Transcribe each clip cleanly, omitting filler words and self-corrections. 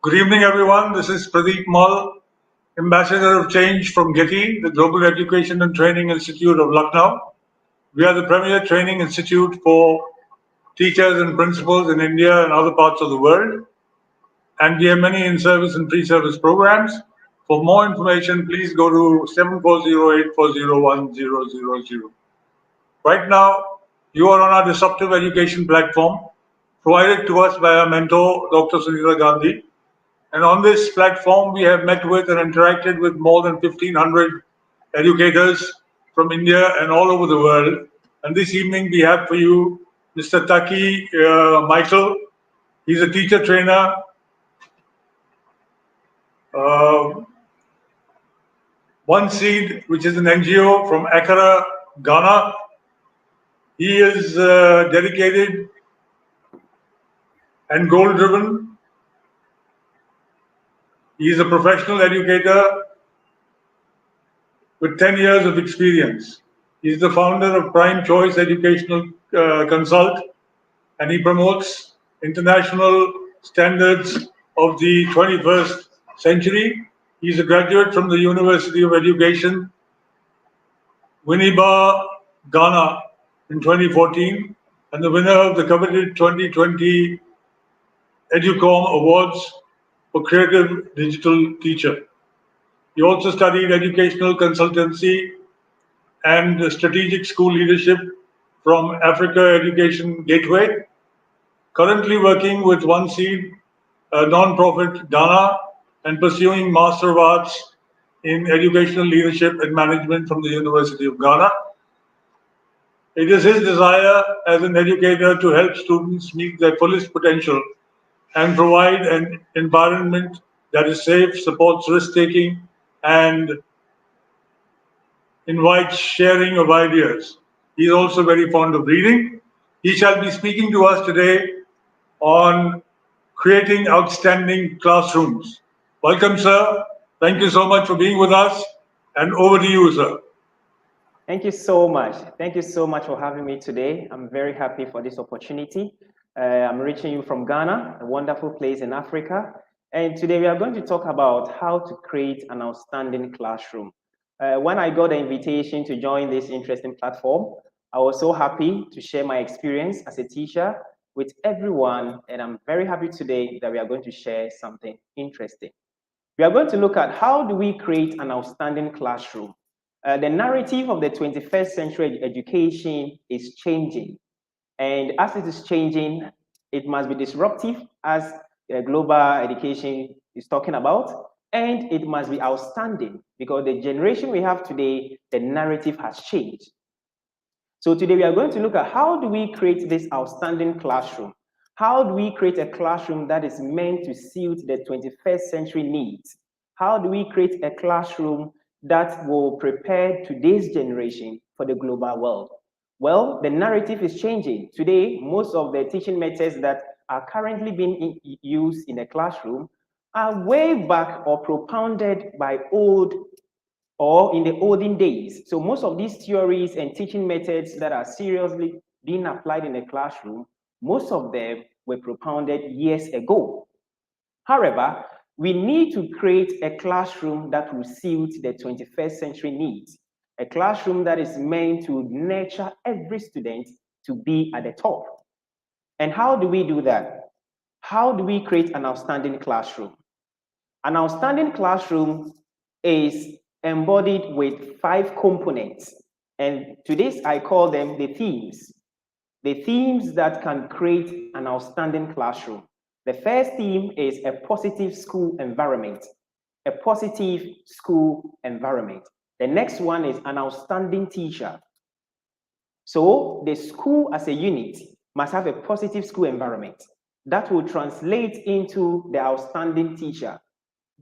Good evening, everyone. This is Pradeep Mall, Ambassador of Change from GETI, the Global Education and Training Institute of Lucknow. We are the premier training institute for teachers and principals in India and other parts of the world. And we have many in-service and pre-service programs. For more information, please go to 7408401000. Right now, you are on our disruptive education platform provided to us by our mentor, Dr. Sunita Gandhi. And on this platform, we have met with and interacted with more than 1,500 educators from India and all over the world. And this evening, we have for you Mr. Takyi Michael. He's a teacher trainer. Uh, OneSeed, which is an NGO from Accra, Ghana. He is dedicated and goal driven. He is a professional educator with 10 years of experience. He is the founder of Prime Choice Educational Consult, and he promotes international standards of the 21st century. He is a graduate from the University of Education, Winneba, Ghana, in 2014, and the winner of the coveted 2020 EduCom Awards for Creative Digital Teacher. He also studied educational consultancy and strategic school leadership from Africa Education Gateway. Currently working with OneSeed, a non-profit Ghana, and pursuing Master of Arts in Educational Leadership and Management from the University of Ghana. It is his desire as an educator to help students meet their fullest potential and provide an environment that is safe, supports risk-taking, and invites sharing of ideas. He's also very fond of reading. He shall be speaking to us today on creating outstanding classrooms. Welcome, sir. Thank you so much for being with us. And over to you, sir. Thank you so much. Thank you so much for having me today. I'm very happy for this opportunity. I'm reaching you from Ghana, a wonderful place in Africa. And today we are going to talk about how to create an outstanding classroom. When I got the invitation to join this interesting platform, I was so happy to share my experience as a teacher with everyone. And I'm very happy today that we are going to share something interesting. We are going to look at how do we create an outstanding classroom. The narrative of the 21st century education is changing. And as it is changing, it must be disruptive, as global education is talking about, and it must be outstanding because the generation we have today, the narrative has changed. So today we are going to look at how do we create this outstanding classroom? How do we create a classroom that is meant to suit the 21st century needs? How do we create a classroom that will prepare today's generation for the global world? Well, the narrative is changing. Today, most of the teaching methods that are currently being used in the classroom are way back or propounded by old or in the olden days. So most of these theories and teaching methods that are seriously being applied in the classroom, most of them were propounded years ago. However, we need to create a classroom that will suit the 21st century needs, a classroom that is meant to nurture every student to be at the top. And how do we do that? How do we create an outstanding classroom? An outstanding classroom is embodied with 5 components. And to this, I call them the themes. The themes that can create an outstanding classroom. The first theme is a positive school environment. A positive school environment. The next one is an outstanding teacher. So the school as a unit must have a positive school environment that will translate into the outstanding teacher.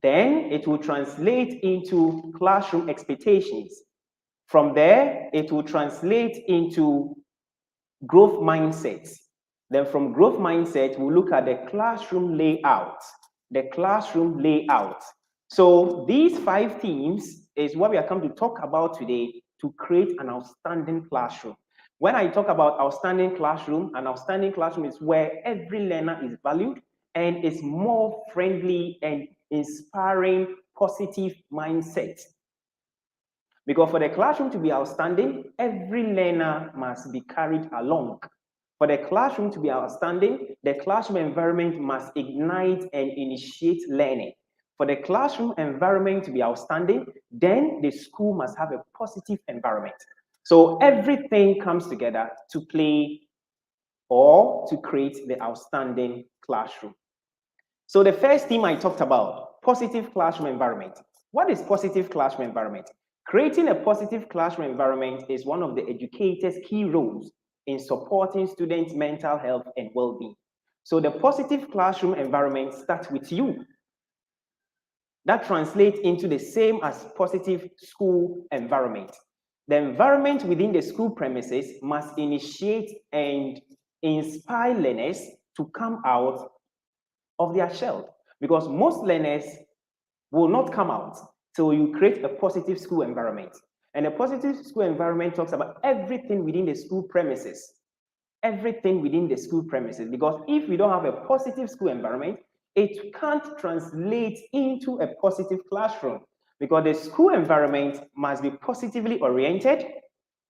Then it will translate into classroom expectations. From there, it will translate into growth mindsets. Then from growth mindset, we'll look at the classroom layout. The classroom layout. So these 5 themes is what we are coming to talk about today to create an outstanding classroom. When I talk about outstanding classroom, an outstanding classroom is where every learner is valued and is more friendly and inspiring positive mindset. Because for the classroom to be outstanding, every learner must be carried along. For the classroom to be outstanding, the classroom environment must ignite and initiate learning. For the classroom environment to be outstanding, then the school must have a positive environment. So everything comes together to play or to create the outstanding classroom. So the first theme I talked about, positive classroom environment. What is positive classroom environment? Creating a positive classroom environment is one of the educators' key roles in supporting students' mental health and well-being. So the positive classroom environment starts with you. That translates into the same as positive school environment. The environment within the school premises must initiate and inspire learners to come out of their shell, because most learners will not come out till you create a positive school environment. And a positive school environment talks about everything within the school premises. Everything within the school premises. Because if we don't have a positive school environment, it can't translate into a positive classroom. Because the school environment must be positively oriented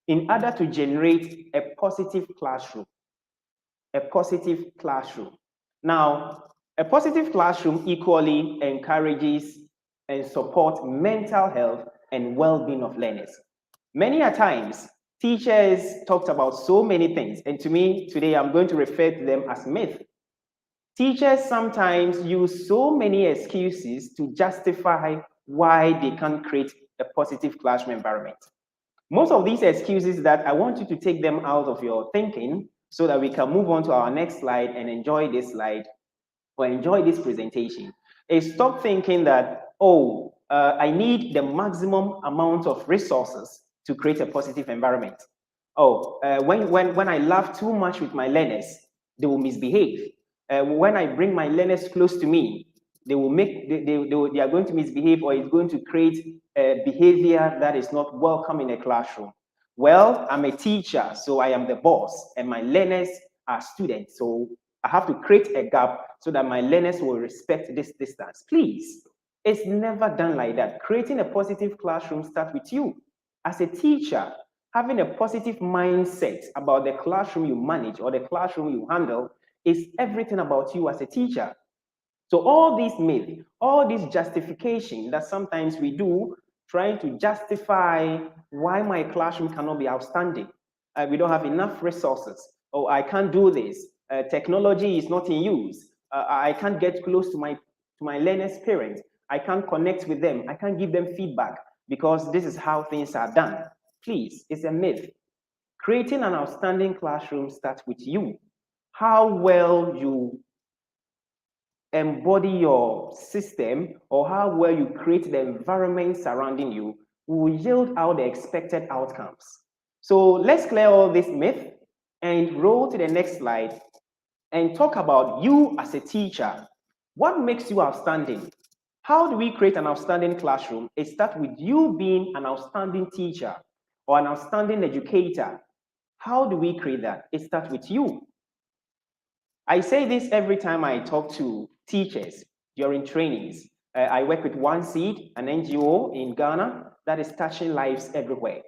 in order to generate a positive classroom. A positive classroom. Now, a positive classroom equally encourages and supports mental health and well-being of learners. Many a times, teachers talked about so many things, and to me, today I'm going to refer to them as myth. Teachers sometimes use so many excuses to justify why they can't create a positive classroom environment. Most of these excuses that I want you to take them out of your thinking so that we can move on to our next slide and enjoy this slide or enjoy this presentation, is stop thinking that, I need the maximum amount of resources to create a positive environment. When I laugh too much with my learners, they will misbehave. When I bring my learners close to me, they are going to misbehave, or it's going to create a behavior that is not welcome in a classroom. Well, I'm a teacher, so I am the boss, and my learners are students. So I have to create a gap so that my learners will respect this distance. Please, it's never done like that. Creating a positive classroom starts with you. As a teacher, having a positive mindset about the classroom you manage or the classroom you handle is everything about you as a teacher. So all these myths, all this justification that sometimes we do, trying to justify why my classroom cannot be outstanding. We don't have enough resources. Oh, I can't do this. Technology is not in use. I can't get close to my learners' parents. I can't connect with them. I can't give them feedback because this is how things are done. Please, it's a myth. Creating an outstanding classroom starts with you. How well you embody your system or how well you create the environment surrounding you will yield out the expected outcomes. So let's clear all this myth and roll to the next slide and talk about you as a teacher. What makes you outstanding? How do we create an outstanding classroom? It starts with you being an outstanding teacher or an outstanding educator. How do we create that? It starts with you. I say this every time I talk to teachers during trainings. I work with OneSeed, an NGO in Ghana that is touching lives everywhere.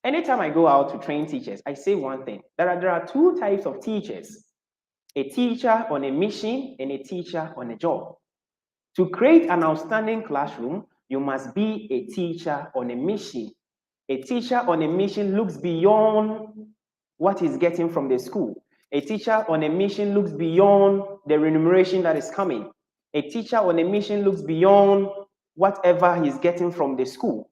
Anytime I go out to train teachers, I say one thing. There are two types of teachers: a teacher on a mission and a teacher on a job. To create an outstanding classroom, you must be a teacher on a mission. A teacher on a mission looks beyond what he's getting from the school. A teacher on a mission looks beyond the remuneration that is coming. A teacher on a mission looks beyond whatever he's getting from the school.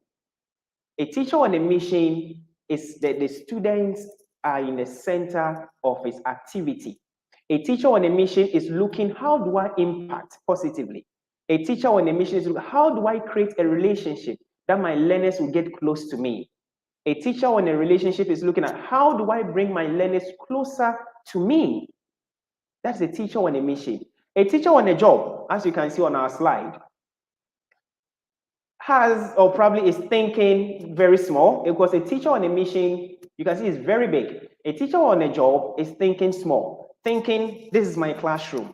A teacher on a mission is that the students are in the center of his activity. A teacher on a mission is looking, how do I impact positively? A teacher on a mission is looking, how do I create a relationship that my learners will get close to me? A teacher on a relationship is looking at, how do I bring my learners closer to me? That's a teacher on a mission. A teacher on a job, as you can see on our slide, has or probably is thinking very small, because a teacher on a mission, you can see, is very big. A teacher on a job is thinking small, thinking, this is my classroom.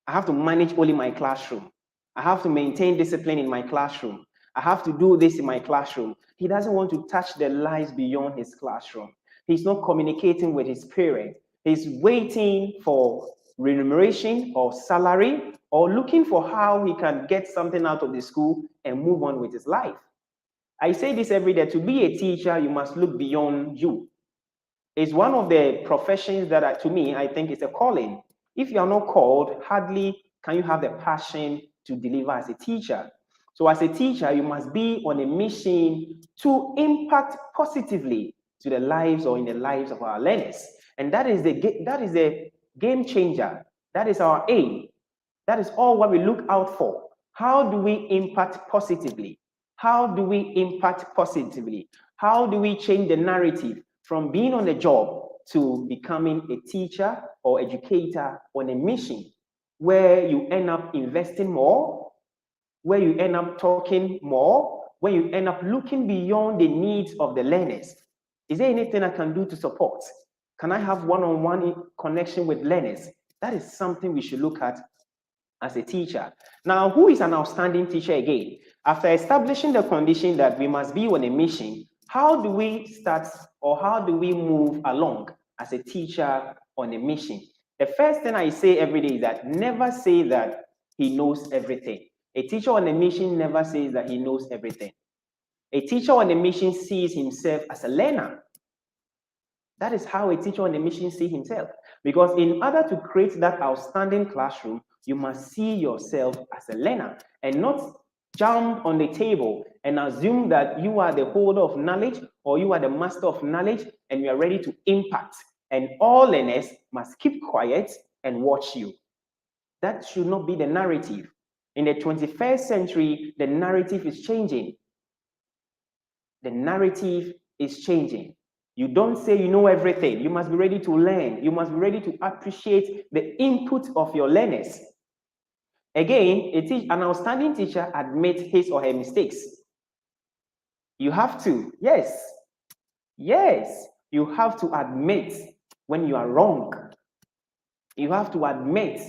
I have to manage only my classroom. I have to maintain discipline in my classroom. I have to do this in my classroom. He doesn't want to touch the lives beyond his classroom. He's not communicating with his parents. He's waiting for remuneration or salary or looking for how he can get something out of the school and move on with his life. I say this every day. To be a teacher, you must look beyond you. It's one of the professions that, to me, I think is a calling. If you are not called, hardly can you have the passion to deliver as a teacher. So as a teacher, you must be on a mission to impact positively to the lives or in the lives of our learners. And that is the game changer. That is our aim. That is all what we look out for. How do we impact positively? How do we impact positively? How do we change the narrative from being on the job to becoming a teacher or educator on a mission where you end up investing more, where you end up talking more, where you end up looking beyond the needs of the learners? Is there anything I can do to support? Can I have one-on-one connection with learners? That is something we should look at as a teacher. Now, who is an outstanding teacher again? After establishing the condition that we must be on a mission, how do we start or how do we move along as a teacher on a mission? The first thing I say every day is that never say that he knows everything. A teacher on a mission never says that he knows everything. A teacher on a mission sees himself as a learner. That is how a teacher on a mission sees himself. Because in order to create that outstanding classroom, you must see yourself as a learner and not jump on the table and assume that you are the holder of knowledge or you are the master of knowledge and you are ready to impact. And all learners must keep quiet and watch you. That should not be the narrative. In the 21st century, the narrative is changing. The narrative is changing. You don't say you know everything. You must be ready to learn. You must be ready to appreciate the input of your learners. Again, an outstanding teacher admits his or her mistakes. You have to, yes, you have to admit when you are wrong. You have to admit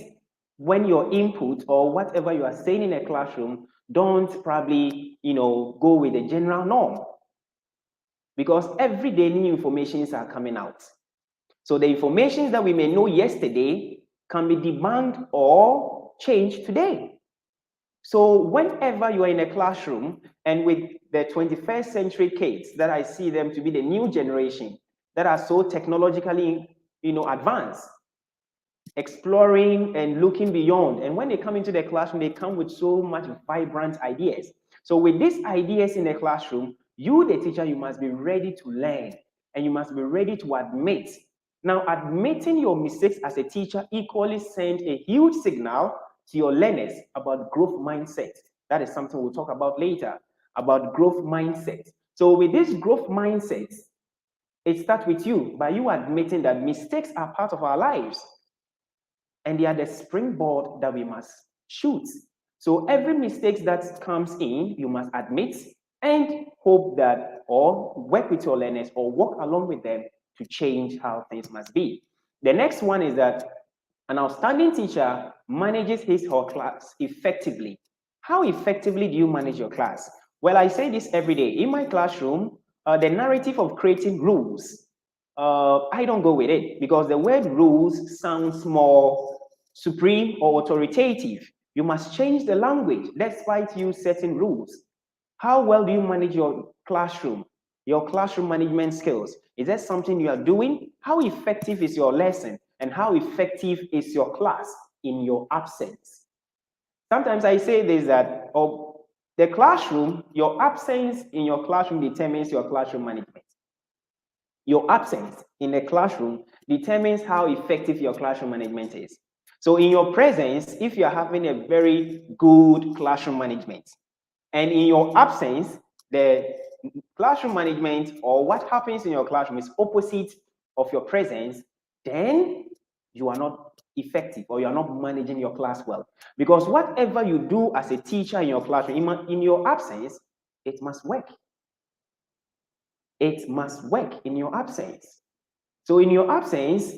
when your input or whatever you are saying in a classroom don't probably, go with the general norm. Because every day new informations are coming out. So the information that we may know yesterday can be debunked or changed today. So whenever you are in a classroom and with the 21st century kids that I see them to be the new generation that are so technologically, advanced, exploring and looking beyond. And when they come into the classroom, they come with so much vibrant ideas. So with these ideas in the classroom, you, the teacher, you must be ready to learn and you must be ready to admit. Now, admitting your mistakes as a teacher equally sends a huge signal to your learners about growth mindset. That is something we'll talk about later, about growth mindset. So with this growth mindset, it starts with you, by you admitting that mistakes are part of our lives and they are the springboard that we must shoot. So every mistake that comes in, you must admit and hope that, or work with your learners or walk along with them to change how things must be. The next one is that an outstanding teacher manages his or her class effectively. How effectively do you manage your class? Well, I say this every day. In my classroom, the narrative of creating rules, I don't go with it because the word rules sounds more supreme or authoritative. You must change the language despite you setting rules. How well do you manage your classroom management skills? Is that something you are doing? How effective is your lesson? And how effective is your class in your absence? Sometimes I say this that the classroom, your absence in your classroom determines your classroom management. Your absence in the classroom determines how effective your classroom management is. So in your presence, if you're having a very good classroom management, and in your absence, the classroom management or what happens in your classroom is opposite of your presence, then you are not effective or you are not managing your class well. Because whatever you do as a teacher in your classroom, in your absence, it must work. It must work in your absence. So in your absence,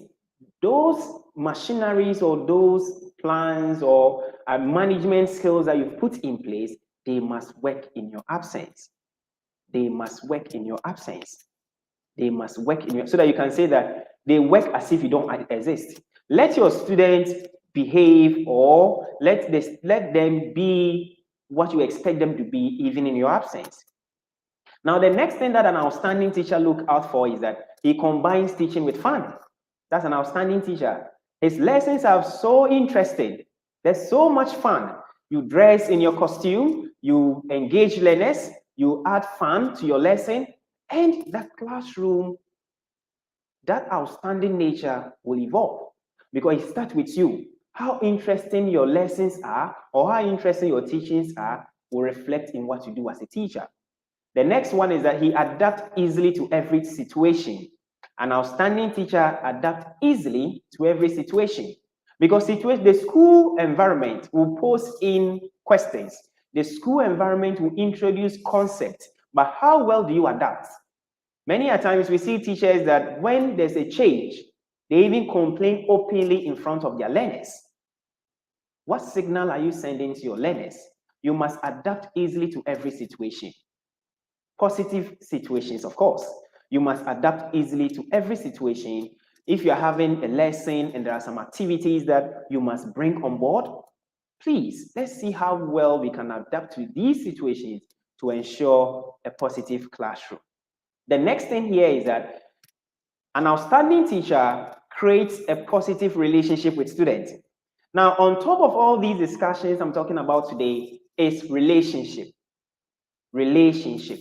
those machineries or those plans or management skills that you've put in place, they must work in your absence. They must work in your absence. They must work in your, so that you can say that they work as if you don't exist. Let your students behave, or let them be what you expect them to be even in your absence. Now, the next thing that an outstanding teacher look out for is that he combines teaching with fun. That's an outstanding teacher. His lessons are so interesting. There's so much fun. You dress in your costume, you engage learners, you add fun to your lesson, and that classroom, that outstanding nature will evolve, because it starts with you. How interesting your lessons are, or how interesting your teachings are, will reflect in what you do as a teacher. The next one is that he adapts easily to every situation. An outstanding teacher adapts easily to every situation, because the school environment will pose in questions. The school environment will introduce concepts, but how well do you adapt? Many a times we see teachers that when there's a change, they even complain openly in front of their learners. What signal are you sending to your learners? You must adapt easily to every situation. Positive situations, of course. You must adapt easily to every situation. If you're having a lesson and there are some activities that you must bring on board, please, let's see how well we can adapt to these situations to ensure a positive classroom. The next thing here is that an outstanding teacher creates a positive relationship with students. Now, on top of all these discussions I'm talking about today is relationship. Relationship.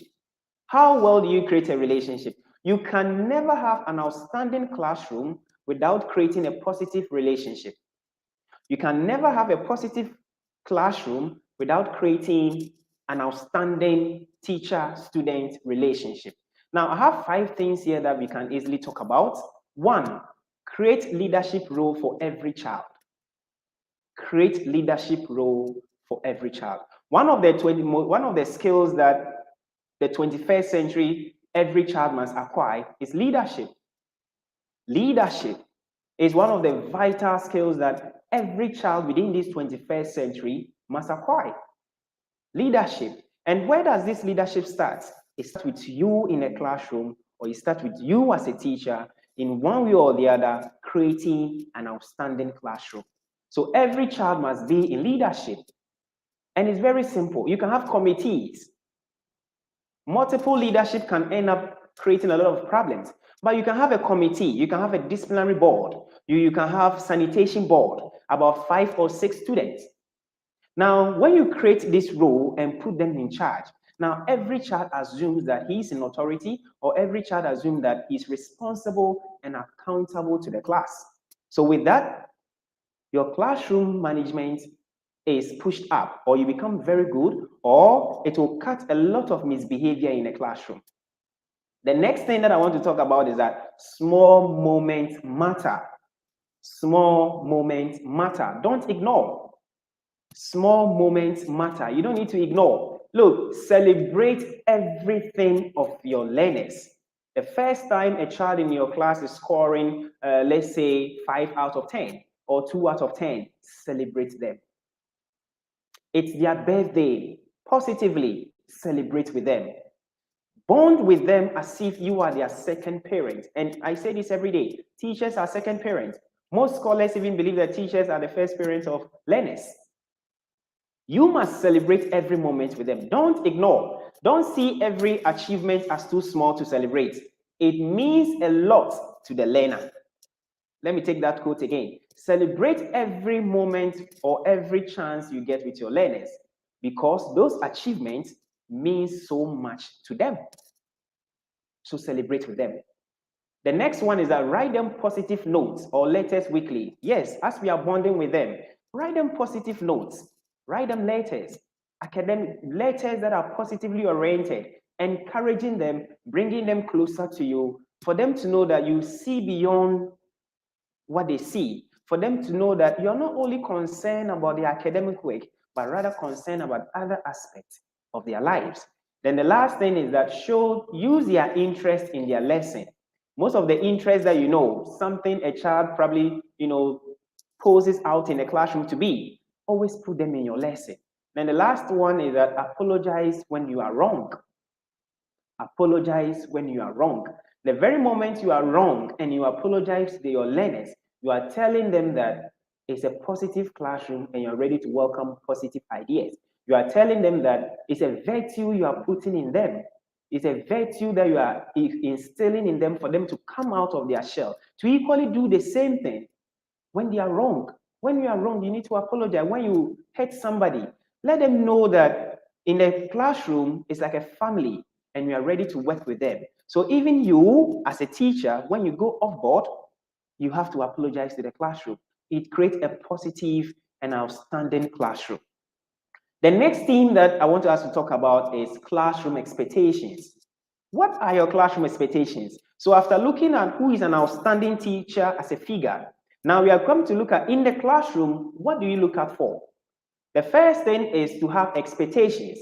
How well do you create a relationship? You can never have an outstanding classroom without creating a positive relationship. You can never have a positive classroom without creating an outstanding teacher-student relationship. Now, I have 5 things here that we can easily talk about. 1, create leadership role for every child. Create leadership role for every child. One of the skills that the 21st century every child must acquire is leadership. Leadership is one of the vital skills that every child within this 21st century must acquire. Leadership. And where does this leadership start? It starts with you in a classroom, or it starts with you as a teacher in one way or the other, creating an outstanding classroom. So every child must be in leadership. And it's very simple. You can have committees. Multiple leadership can end up creating a lot of problems. But you can have a committee, you can have a disciplinary board, you can have sanitation board, about 5 or 6 students. Now, when you create this role and put them in charge, now every child assumes that he's in authority, or every child assumes that he's responsible and accountable to the class. So with that, your classroom management is pushed up, or you become very good, or it will cut a lot of misbehavior in a classroom. The next thing that I want to talk about is that small moments matter. Small moments matter. Don't ignore. Small moments matter. You don't need to ignore. Look, celebrate everything of your learners. The first time a child in your class is scoring, let's say 5 out of 10 or 2 out of 10, celebrate them. It's their birthday. Positively celebrate with them. Bond with them as if you are their second parent. And I say this every day. Teachers are second parents. Most scholars even believe that teachers are the first parents of learners. You must celebrate every moment with them. Don't ignore. Don't see every achievement as too small to celebrate. It means a lot to the learner. Let me take that quote again. Celebrate every moment or every chance you get with your learners, because those achievements mean so much to them. So celebrate with them. The next one is that write them positive notes or letters weekly. Yes, as we are bonding with them, write them positive notes. Write them letters, academic letters that are positively oriented, encouraging them, bringing them closer to you, for them to know that you see beyond what they see, for them to know that you're not only concerned about the academic work, but rather concerned about other aspects of their lives. Then the last thing is that use their interest in their lesson. Most of the interest that something a child probably, poses out in the classroom to be. Always put them in your lesson. Then the last one is that apologize when you are wrong. Apologize when you are wrong. The very moment you are wrong and you apologize to your learners, you are telling them that it's a positive classroom and you're ready to welcome positive ideas. You are telling them that it's a virtue you are putting in them. It's a virtue that you are instilling in them for them to come out of their shell, to equally do the same thing when they are wrong. When you are wrong, you need to apologize. When you hurt somebody, let them know that in the classroom, it's like a family and you are ready to work with them. So even you, as a teacher, when you go off board, you have to apologize to the classroom. It creates a positive and outstanding classroom. The next theme that I want us to talk about is classroom expectations. What are your classroom expectations? So after looking at who is an outstanding teacher as a figure, now we are going to look at in the classroom, what do you look out for? The first thing is to have expectations.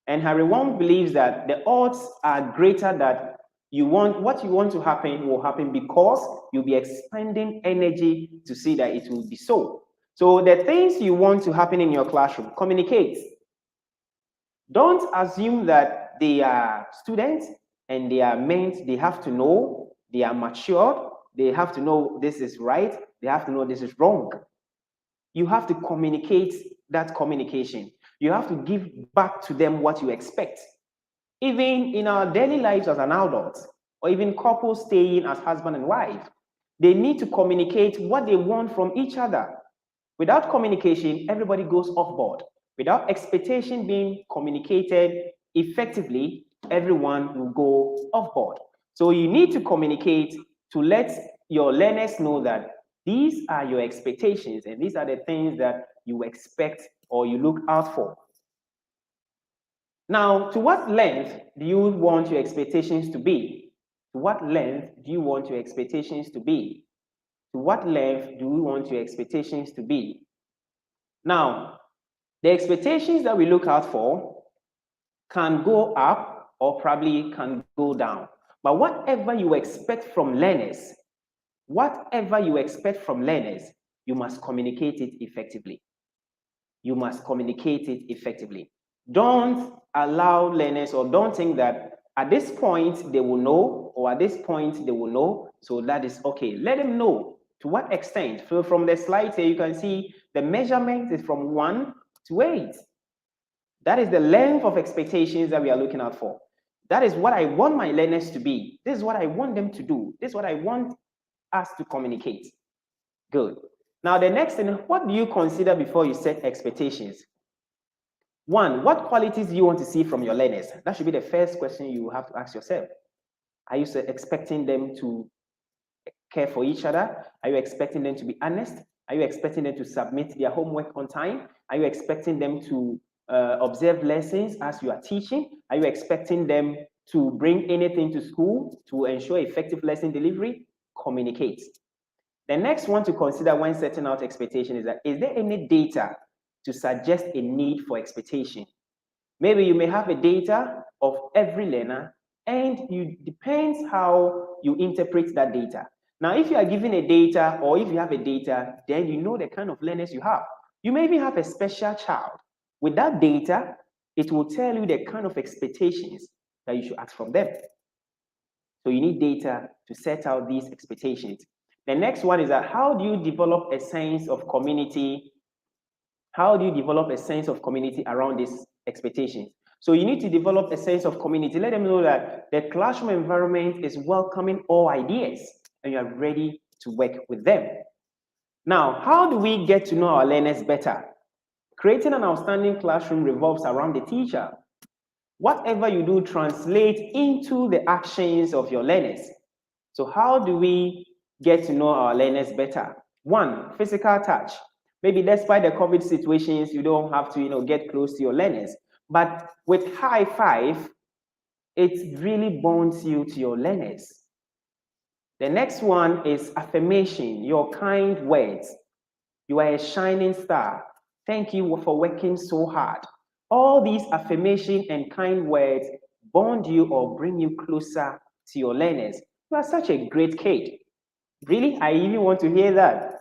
And Harry Wong believes that the odds are greater that what you want to happen will happen because you'll be expending energy to see that it will be so. So the things you want to happen in your classroom, communicate. Don't assume that they are students and they are meant, they have to know, they are matured, they have to know this is right, they have to know this is wrong. You have to communicate that communication. You have to give back to them what you expect. Even in our daily lives as an adult, or even couples staying as husband and wife, they need to communicate what they want from each other. Without communication, everybody goes off board. Without expectation being communicated effectively, everyone will go off board. So you need to communicate to let your learners know that these are your expectations and these are the things that you expect or you look out for. Now, to what length do you want your expectations to be? To what length do you want your expectations to be? To what length do you want your expectations to be? Now, the expectations that we look out for can go up or probably can go down. But whatever you expect from learners, you must communicate it effectively. You must communicate it effectively. Don't allow learners or don't think that at this point they will know or at this point they will know, so that is okay. Let them know to what extent. So from the slide here, you can see the measurement is from 1 to 8. That is the length of expectations that we are looking out for. That is what I want my learners to be. This is what I want them to do. This is what I want us to communicate. Good. Now, the next thing, what do you consider before you set expectations? 1, what qualities do you want to see from your learners? That should be the first question you have to ask yourself. Are you expecting them to care for each other? Are you expecting them to be honest? Are you expecting them to submit their homework on time? Are you expecting them to observe lessons as you are teaching? Are you expecting them to bring anything to school to ensure effective lesson delivery? Communicate. The next one to consider when setting out expectation is that, is there any data to suggest a need for expectation? Maybe you may have a data of every learner and it depends how you interpret that data. Now, if you are given a data or if you have a data, then you know the kind of learners you have. You may even have a special child. With that data, it will tell you the kind of expectations that you should ask from them. So you need data to set out these expectations. The next one is that how do you develop a sense of community? How do you develop a sense of community around these expectations? So you need to develop a sense of community. Let them know that the classroom environment is welcoming all ideas and you are ready to work with them. Now, how do we get to know our learners better? Creating an outstanding classroom revolves around the teacher. Whatever you do translates into the actions of your learners. So how do we get to know our learners better? 1, physical touch. Maybe despite the COVID situations, you don't have to get close to your learners. But with high five, it really bonds you to your learners. The next one is affirmation, your kind words. You are a shining star. Thank you for working so hard. All these affirmation and kind words bond you or bring you closer to your learners. You are such a great kid. Really? I even want to hear that.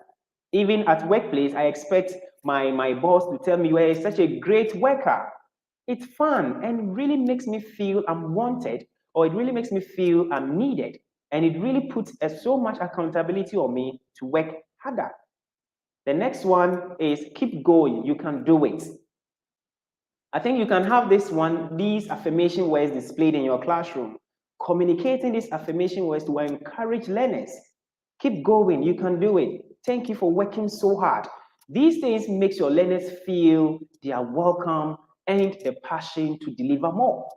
Even at workplace, I expect my boss to tell me, well, you're such a great worker. It's fun and really makes me feel I'm wanted, or it really makes me feel I'm needed. And it really puts so much accountability on me to work harder. The next one is keep going, you can do it. I think you can have these affirmation words displayed in your classroom, communicating these affirmation words to encourage learners. Keep going, you can do it. Thank you for working so hard. These things makes your learners feel they are welcome and the passion to deliver more.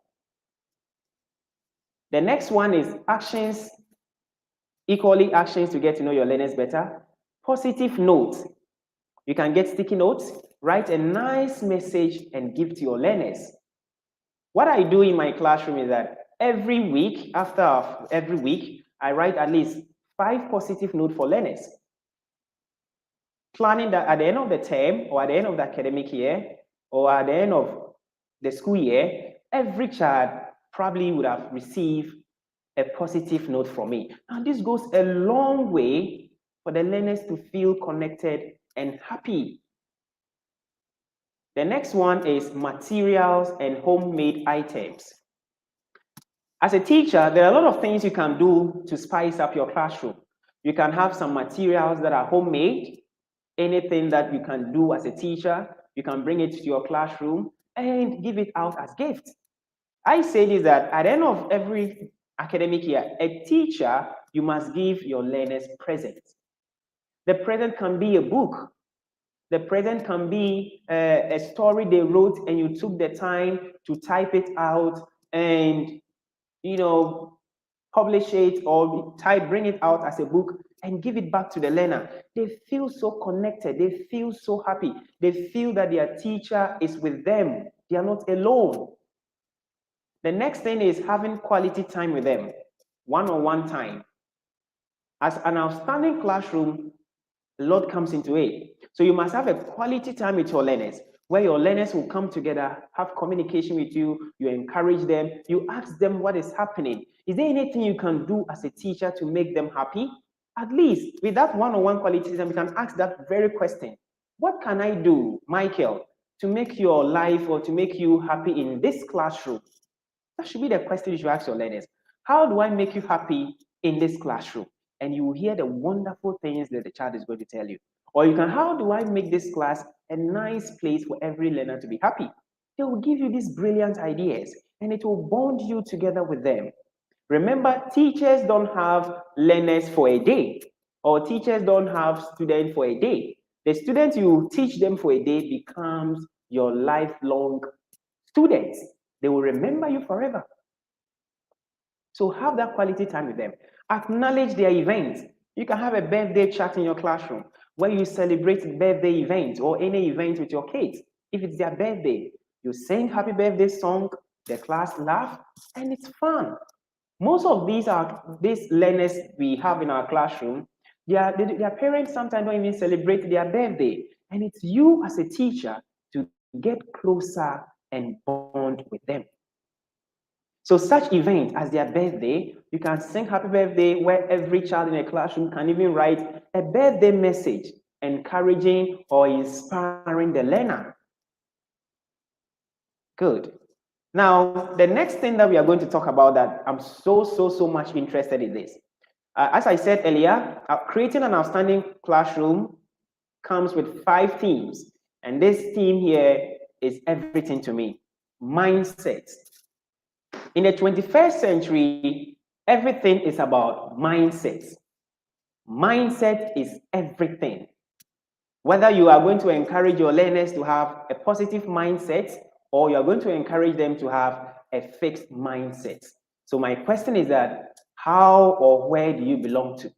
The next one is actions, equally actions to get to know your learners better. Positive notes. You can get sticky notes, write a nice message and give to your learners. What I do in my classroom is that every week, after every week, I write at least 5 positive notes for learners. Planning that at the end of the term or at the end of the academic year or at the end of the school year, every child probably would have received a positive note from me. And this goes a long way for the learners to feel connected and happy. The next one is materials and homemade items. As a teacher, there are a lot of things you can do to spice up your classroom. You can have some materials that are homemade, anything that you can do as a teacher, you can bring it to your classroom and give it out as gifts. I say this that at the end of every academic year, a teacher, you must give your learners presents. The present can be a book. The present can be a story they wrote and you took the time to type it out and, publish it or bring it out as a book and give it back to the learner. They feel so connected. They feel so happy. They feel that their teacher is with them. They are not alone. The next thing is having quality time with them, one-on-one time. As an outstanding classroom, a lot comes into it. So you must have a quality time with your learners, where your learners will come together, have communication with you, you encourage them, you ask them what is happening. Is there anything you can do as a teacher to make them happy? At least with that one-on-one quality time, you can ask that very question. What can I do, Michael, to make your life or to make you happy in this classroom? That should be the question you should ask your learners. How do I make you happy in this classroom? And you will hear the wonderful things that the child is going to tell you. Or you can, how do I make this class a nice place for every learner to be happy? They will give you these brilliant ideas and it will bond you together with them. Remember, teachers don't have learners for a day, or teachers don't have students for a day. The students you teach them for a day becomes your lifelong students. They will remember you forever. So have that quality time with them. Acknowledge their events. You can have a birthday chat in your classroom where you celebrate birthday events or any event with your kids. If it's their birthday, you sing happy birthday song, the class laugh, and it's fun. Most of these learners we have in our classroom, their parents sometimes don't even celebrate their birthday. And it's you as a teacher to get closer and bond with them. So such events as their birthday, you can sing happy birthday where every child in a classroom can even write a birthday message encouraging or inspiring the learner. Good. Now, the next thing that we are going to talk about that I'm so much interested in this. As I said earlier, creating an outstanding classroom comes with 5 themes. And this theme here is everything to me. Mindset. In the 21st century, everything is about mindset. Mindset is everything. Whether you are going to encourage your learners to have a positive mindset or you are going to encourage them to have a fixed mindset. So my question is that how or where do you belong to?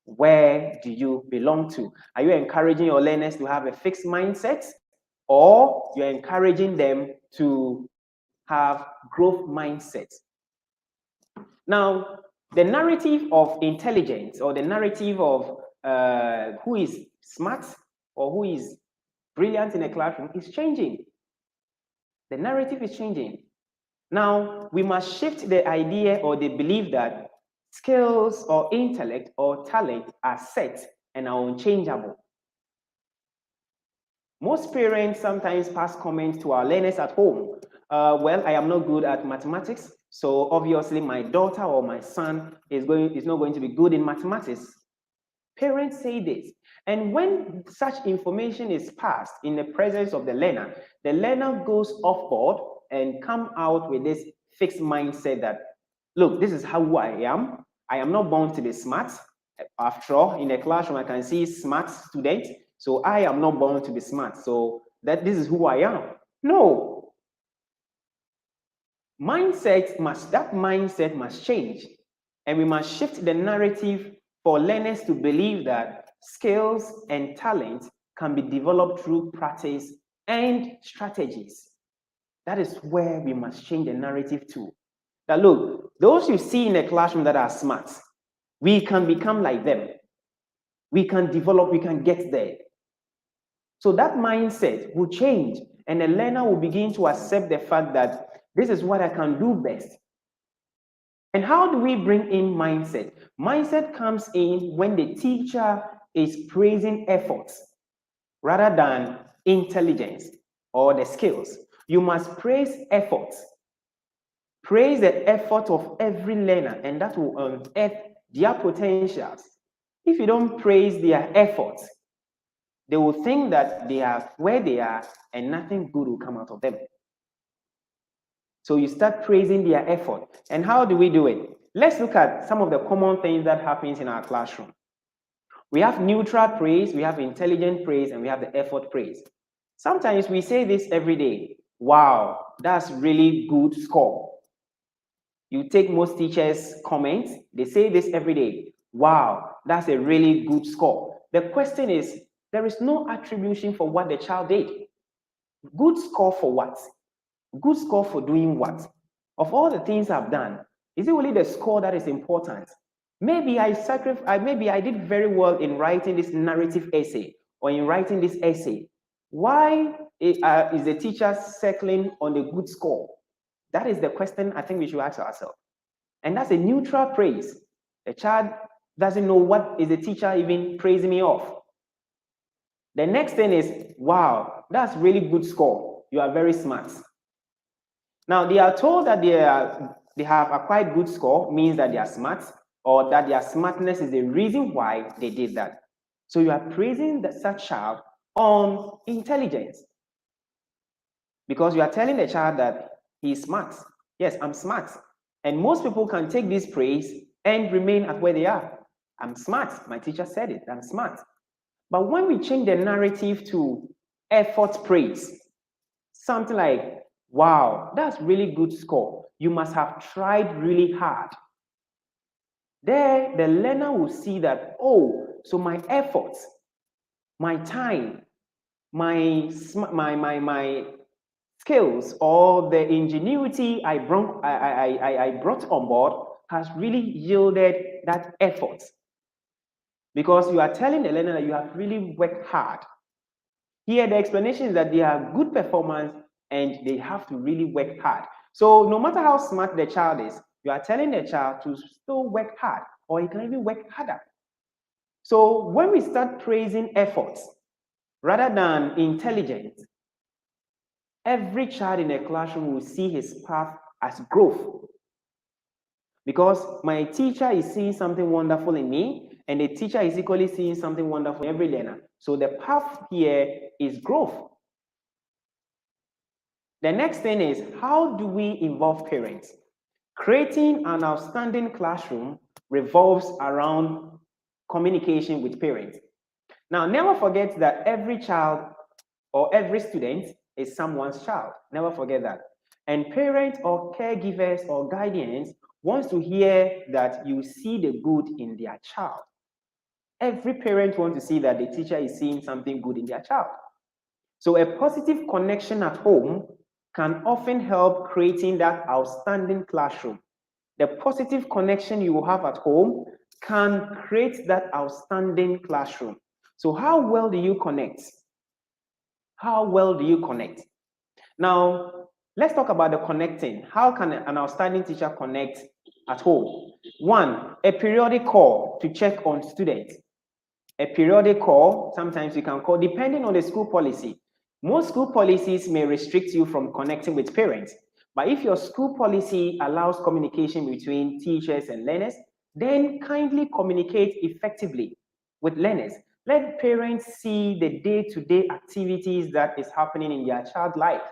Where do you belong to? Are you encouraging your learners to have a fixed mindset or you're encouraging them to have growth mindset? Now, the narrative of intelligence or the narrative of who is smart or who is brilliant in a classroom is changing. The narrative is changing. Now, we must shift the idea or the belief that skills or intellect or talent are set and are unchangeable. Most parents sometimes pass comments to our learners at home. Well, I am not good at mathematics, so obviously my daughter or my son is not going to be good in mathematics. Parents say this. And when such information is passed in the presence of the learner goes off board and come out with this fixed mindset that, look, this is how I am. I am not born to be smart. After all, in a classroom, I can see smart students. So I am not born to be smart. So this is who I am. No. That mindset must change. And we must shift the narrative for learners to believe that skills and talent can be developed through practice and strategies. That is where we must change the narrative to. That look, those you see in the classroom that are smart, we can become like them. We can develop, we can get there. So that mindset will change, and the learner will begin to accept the fact that this is what I can do best. And how do we bring in mindset? Mindset comes in when the teacher is praising efforts rather than intelligence or the skills. You must praise efforts. Praise the effort of every learner, and that will unearth their potentials. If you don't praise their efforts, they will think that they are where they are and nothing good will come out of them. So you start praising their effort. And how do we do it? Let's look at some of the common things that happens in our classroom. We have neutral praise, we have intelligent praise, and we have the effort praise. Sometimes we say this every day. Wow, that's really good score. You take most teachers' comments, they say this every day. Wow, that's a really good score. The question is, there is no attribution for what the child did. Good score for what? Good score for doing what? Of all the things I've done, is it really the score that is important? Maybe I did very well in writing this narrative essay or in writing this essay. Why is the teacher circling on the good score? That is the question I think we should ask ourselves. And that's a neutral praise. The child doesn't know what is the teacher even praising me off. The next thing is, wow, that's really good score. You are very smart. Now, they are told that they have acquired good score means that they are smart, or that their smartness is the reason why they did that. So you are praising such child on intelligence. Because you are telling the child that he is smart. Yes, I'm smart. And most people can take this praise and remain at where they are. I'm smart. My teacher said it. I'm smart. But when we change the narrative to effort praise, something like, wow, that's really good score. You must have tried really hard. There, the learner will see that, oh, so my efforts, my time, my skills, or the ingenuity I brought on board has really yielded that effort. Because you are telling the learner that you have really worked hard. Here, the explanation is that they have good performance and they have to really work hard. So no matter how smart the child is, you are telling the child to still work hard, or he can even work harder. So when we start praising efforts rather than intelligence, every child in a classroom will see his path as growth. Because my teacher is seeing something wonderful in me, and the teacher is equally seeing something wonderful in every learner. So the path here is growth. The next thing is, how do we involve parents? Creating an outstanding classroom revolves around communication with parents. Now, never forget that every child or every student is someone's child. Never forget that. And parents or caregivers or guardians wants to hear that you see the good in their child. Every parent wants to see that the teacher is seeing something good in their child. So a positive connection at home can often help creating that outstanding classroom. The positive connection you will have at home can create that outstanding classroom. So how well do you connect? How well do you connect? Now, let's talk about the connecting. How can an outstanding teacher connect at home? One, a periodic call to check on students. A periodic call, sometimes you can call, depending on the school policy. Most school policies may restrict you from connecting with parents, but if your school policy allows communication between teachers and learners, then kindly communicate effectively with learners. Let parents see the day-to-day activities that is happening in their child's life.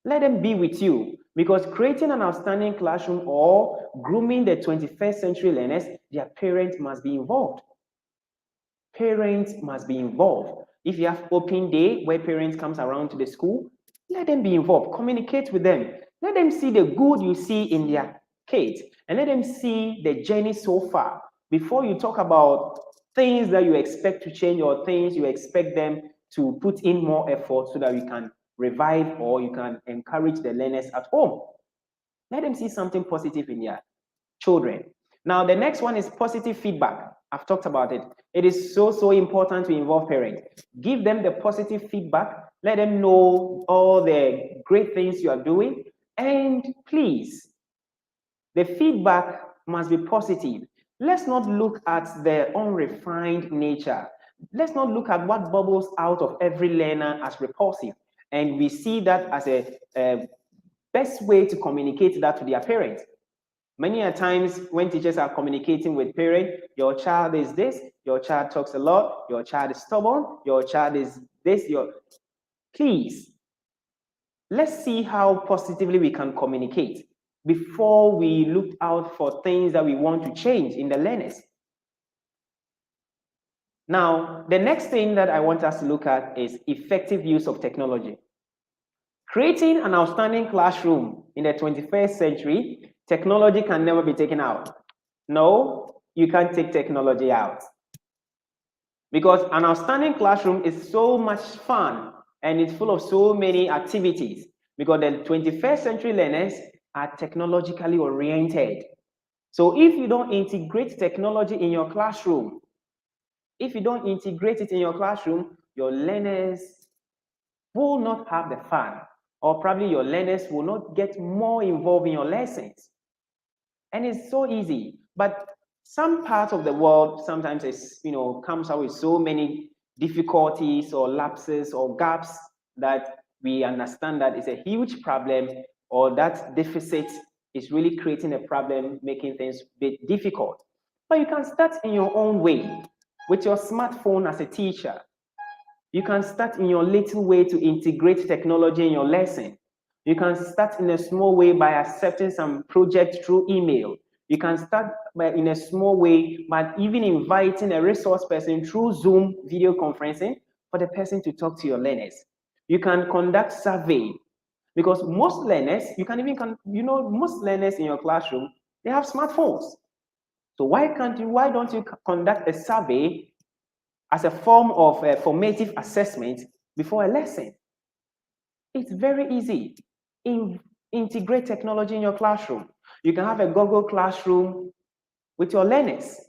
Let them be with you, because creating an outstanding classroom or grooming the 21st century learners, their parents must be involved. Parents must be involved. If you have open day where parents comes around to the school, let them be involved. Communicate with them. Let them see the good you see in their kids, and let them see the journey so far before you talk about things that you expect to change or things you expect them to put in more effort so that you can revive or you can encourage the learners at home. Let them see something positive in their children. Now, the next one is positive feedback. I've talked about it. It is so important to involve parents. Give them the positive feedback. Let them know all the great things you are doing. And please, the feedback must be positive. Let's not look at the unrefined nature. Let's not look at what bubbles out of every learner as repulsive. And we see that as a best way to communicate that to their parents. Many a times when teachers are communicating with parents, your child is this, your child talks a lot, your child is stubborn, your child is this, please, let's see how positively we can communicate before we look out for things that we want to change in the learners. Now, the next thing that I want us to look at is effective use of technology. Creating an outstanding classroom in the 21st century, technology can never be taken out. No, you can't take technology out. Because an outstanding classroom is so much fun and it's full of so many activities, because the 21st century learners are technologically oriented. So if you don't integrate technology in your classroom, your learners will not have the fun, or probably your learners will not get more involved in your lessons. And it's so easy, but some parts of the world sometimes comes out with so many difficulties or lapses or gaps that we understand that it's a huge problem, or that deficit is really creating a problem, making things a bit difficult. But you can start in your own way with your smartphone as a teacher. You can start in your little way to integrate technology in your lesson. You can start in a small way by accepting some project through email. You can start in a small way by even inviting a resource person through Zoom video conferencing for the person to talk to your learners. You can conduct survey, because most learners, most learners in your classroom, they have smartphones. So why don't you conduct a survey as a form of a formative assessment before a lesson? It's very easy. Integrate technology in your classroom. You can have a Google Classroom with your learners.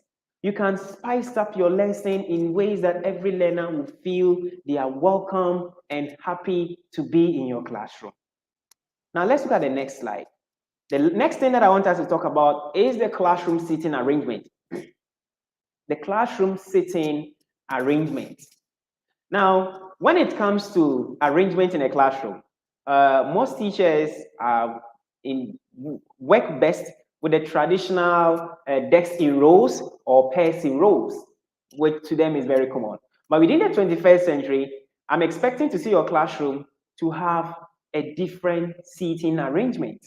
You can spice up your lesson in ways that every learner will feel they are welcome and happy to be in your classroom. Now let's look at the next slide. The next thing that I want us to talk about is the classroom seating arrangement. The classroom seating arrangement. Now, when it comes to arrangement in a classroom, most teachers work best with the traditional desks in rows or pairs in rows, which to them is very common. But within the 21st century, I'm expecting to see your classroom to have a different seating arrangement.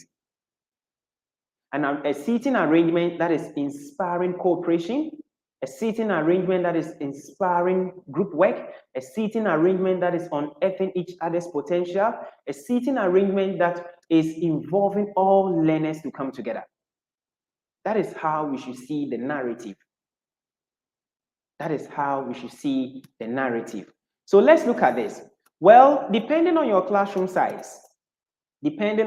And a seating arrangement that is inspiring cooperation, a seating arrangement that is inspiring group work, a seating arrangement that is unearthing each other's potential, a seating arrangement that is involving all learners to come together. That is how we should see the narrative. That is how we should see the narrative. So let's look at this. Well, depending on your classroom size, teachers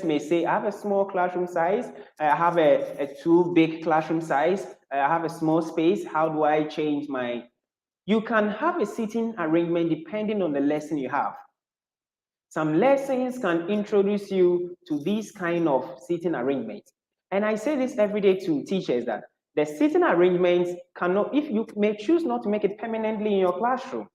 may say, I have a small classroom size, I have a too big classroom size, I have a small space, how do I change you can have a seating arrangement depending on the lesson you have. Some lessons can introduce you to these kind of seating arrangements. And I say this every day to teachers, that The seating arrangements cannot, if you may choose not to make it permanently in your classroom,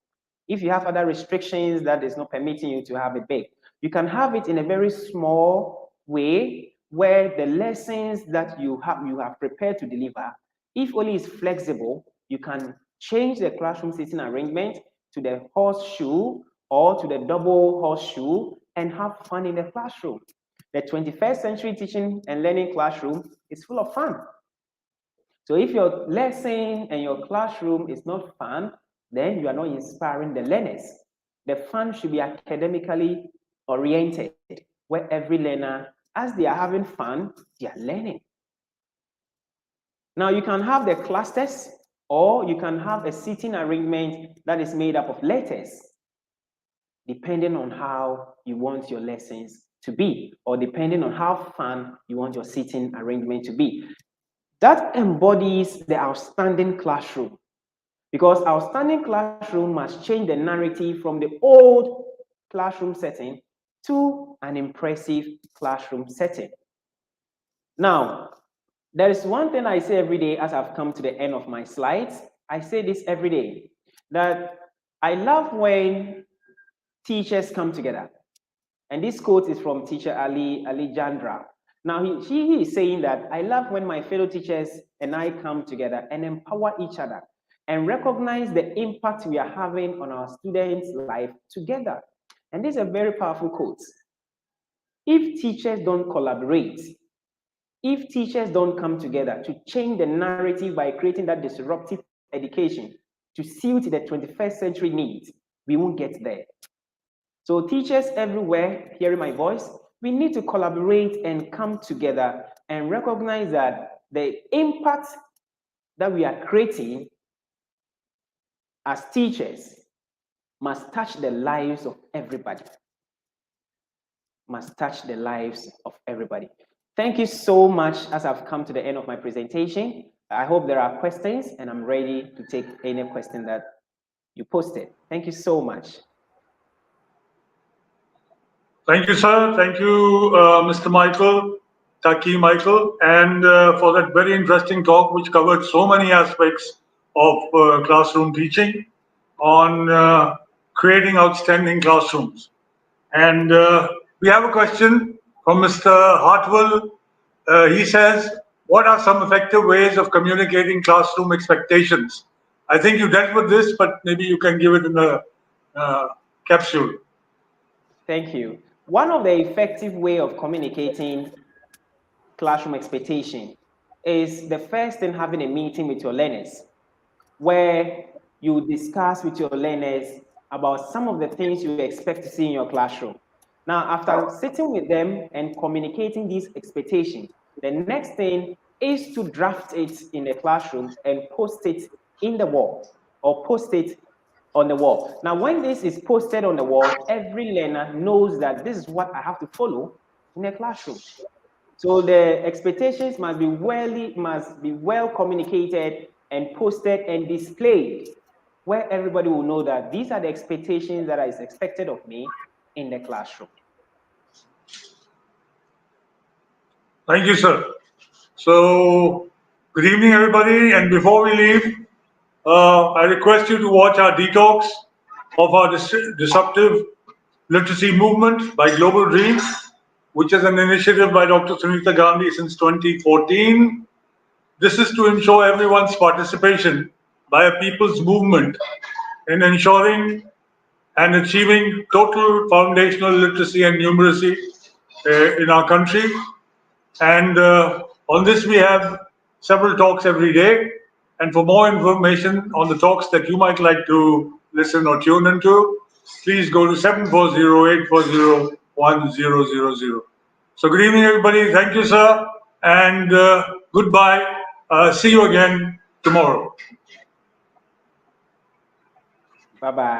if you have other restrictions that is not permitting you to have it big, you can have it in a very small way where the lessons that you have prepared to deliver, if only is flexible, you can change the classroom seating arrangement to the horseshoe or to the double horseshoe and have fun in the classroom. The 21st century teaching and learning classroom is full of fun. So if your lesson and your classroom is not fun, then you are not inspiring the learners. The fun should be academically oriented, where every learner, as they are having fun, they are learning. Now you can have the clusters, or you can have a seating arrangement that is made up of letters, depending on how you want your lessons to be, or depending on how fun you want your seating arrangement to be. That embodies the outstanding classroom, because outstanding classroom must change the narrative from the old classroom setting to an impressive classroom setting. Now, there is one thing I say every day as I've come to the end of my slides. I say this every day, that I love when teachers come together. And this quote is from teacher Ali Jandra. Now, he is saying that I love when my fellow teachers and I come together and empower each other and recognize the impact we are having on our students' life together. And this is a very powerful quote. If teachers don't collaborate, if teachers don't come together to change the narrative by creating that disruptive education to suit the 21st century needs, we won't get there. So teachers everywhere hearing my voice, we need to collaborate and come together and recognize that the impact that we are creating as teachers must touch the lives of everybody. Must touch the lives of everybody. Thank you so much as I've come to the end of my presentation. I hope there are questions and I'm ready to take any question that you posted. Thank you so much. Thank you, sir. Thank you, Mr. Michael, Takyi Michael, and for that very interesting talk, which covered so many aspects of classroom teaching on creating outstanding classrooms. And we have a question from Mr. Hartwell. He says, what are some effective ways of communicating classroom expectations? I think you dealt with this, but maybe you can give it in a capsule. Thank you. One of the effective way of communicating classroom expectation is the first thing, having a meeting with your learners where you discuss with your learners about some of the things you expect to see in your classroom. Now, after sitting with them and communicating these expectations, the next thing is to draft it in the classroom and post it in the wall or post it on the wall. Now, when this is posted on the wall, every learner knows that this is what I have to follow in the classroom. So the expectations must be well communicated and posted and displayed, where everybody will know that these are the expectations that is expected of me in the classroom. Thank you, sir. So, good evening, everybody. And before we leave, I request you to watch our detox of our disruptive literacy movement by Global Dreams, which is an initiative by Dr. Sunita Gandhi since 2014. This is to ensure everyone's participation by a people's movement in ensuring and achieving total foundational literacy and numeracy in our country. And on this, we have several talks every day. And for more information on the talks that you might like to listen or tune into, please go to 740-840-1000. So good evening, everybody. Thank you, sir. And goodbye. See you again tomorrow. Bye-bye.